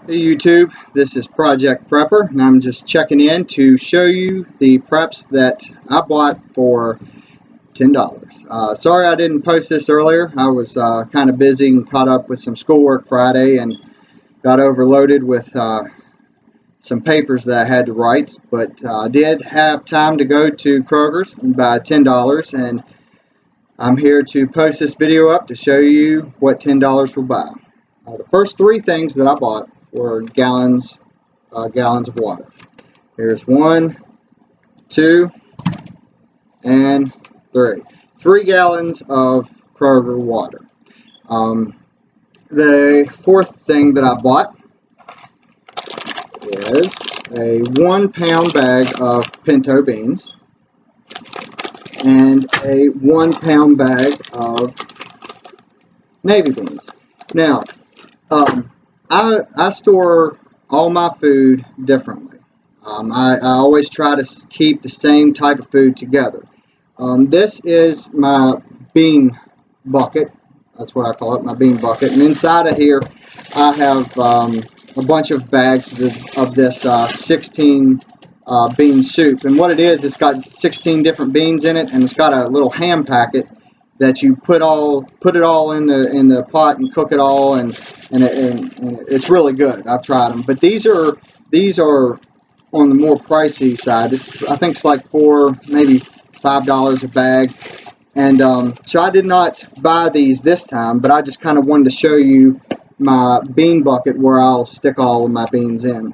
Hey YouTube, this is Project Prepper, and I'm just checking in to show you the preps that I bought for $10. Sorry I didn't post this earlier. I was kind of busy and caught up with some schoolwork Friday and got overloaded with some papers that I had to write, but I did have time to go to Kroger's and buy $10, and I'm here to post this video up to show you what $10 will buy. The first three things that I bought were gallons of water. Here's 1, 2, and 3. 3 gallons of Kroger water. The fourth thing that I bought is a 1-pound bag of Pinto beans and a 1-pound bag of navy beans. Now, I store all my food differently. I always try to keep the same type of food together. This is my bean bucket. That's what I call it, my bean bucket. And inside of here, I have a bunch of bags of this 16 bean soup. And what it is, it's got 16 different beans in it, and it's got a little ham packet that you put it all in the pot and cook it all, and it's really good. I've tried them, but these are on the more pricey side. I think it's like maybe $5 a bag, and so I did not buy these this time, but I just kind of wanted to show you my bean bucket where I'll stick all of my beans in.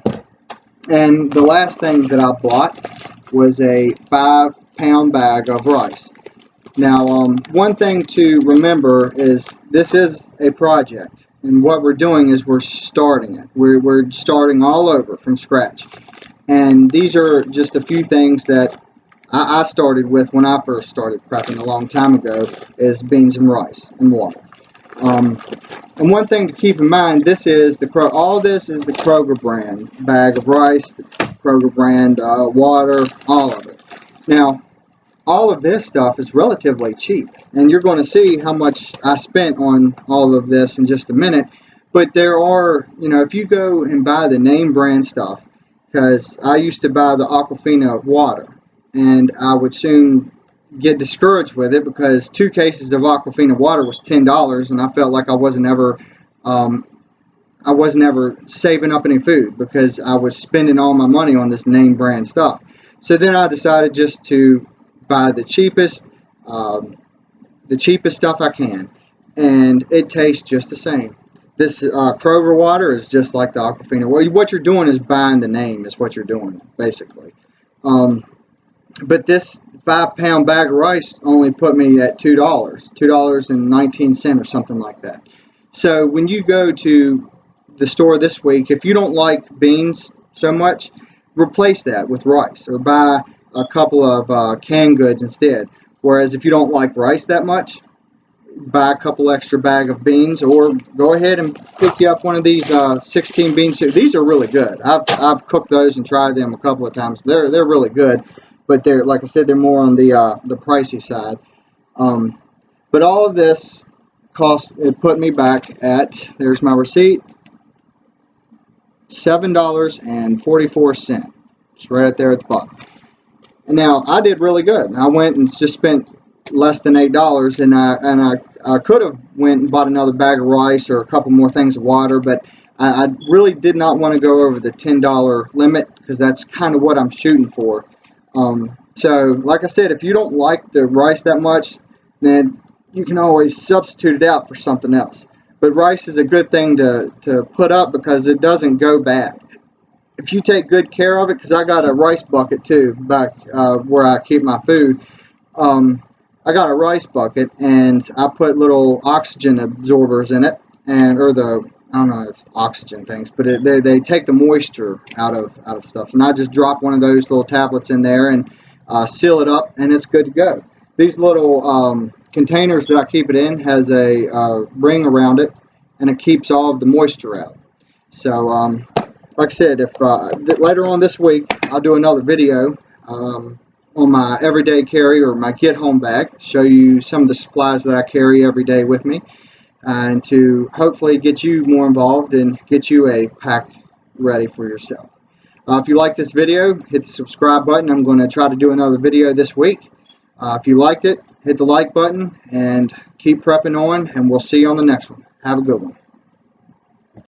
And the last thing that I bought was a 5-pound bag of rice. Now, one thing to remember is this is a project, and what we're doing is we're starting it. We're starting all over from scratch, and these are just a few things that I started with when I first started prepping a long time ago, is beans and rice and water. And one thing to keep in mind, all this is the Kroger brand bag of rice, the Kroger brand water, all of it. Now, all of this stuff is relatively cheap, and you're going to see how much I spent on all of this in just a minute. But there are, if you go and buy the name brand stuff, because I used to buy the Aquafina water, and I would soon get discouraged with it because 2 cases of Aquafina water was $10, and I felt like I wasn't ever saving up any food because I was spending all my money on this name brand stuff. So then I decided just to buy the cheapest stuff I can, and it tastes just the same. This Kroger water is just like the Aquafina. Well, what you're doing is buying the name, is what you're doing basically. But this 5-pound bag of rice only put me at $2.19 or something like that. So when you go to the store this week, if you don't like beans so much, replace that with rice, or buy a couple of canned goods instead. Whereas if you don't like rice that much, buy a couple extra bag of beans, or go ahead and pick you up one of these 16 bean soup. These are really good. I've cooked those and tried them a couple of times. They're really good, but they're, like I said, they're more on the pricey side. But all of this it put me back at, there's my receipt, $7.44. It's right there at the bottom. And now I did really good. I went and just spent less than $8, and I could have went and bought another bag of rice or a couple more things of water, but I really did not want to go over the $10 limit because that's kind of what I'm shooting for. So like I said, if you don't like the rice that much, then you can always substitute it out for something else. But rice is a good thing to put up because it doesn't go bad if you take good care of it. Because I got a rice bucket too back where I keep my food. I got a rice bucket, and I put little oxygen absorbers in it, I don't know if it's oxygen things, but they take the moisture out of stuff. And I just drop one of those little tablets in there and seal it up, and it's good to go. These little containers that I keep it in has a ring around it, and it keeps all of the moisture out. So like I said, if later on this week I'll do another video on my everyday carry or my get home bag, show you some of the supplies that I carry every day with me. and to hopefully get you more involved and get you a pack ready for yourself. If you like this video, hit the subscribe button. I'm going to try to do another video this week. If you liked it, hit the like button and keep prepping on, and we'll see you on the next one. Have a good one.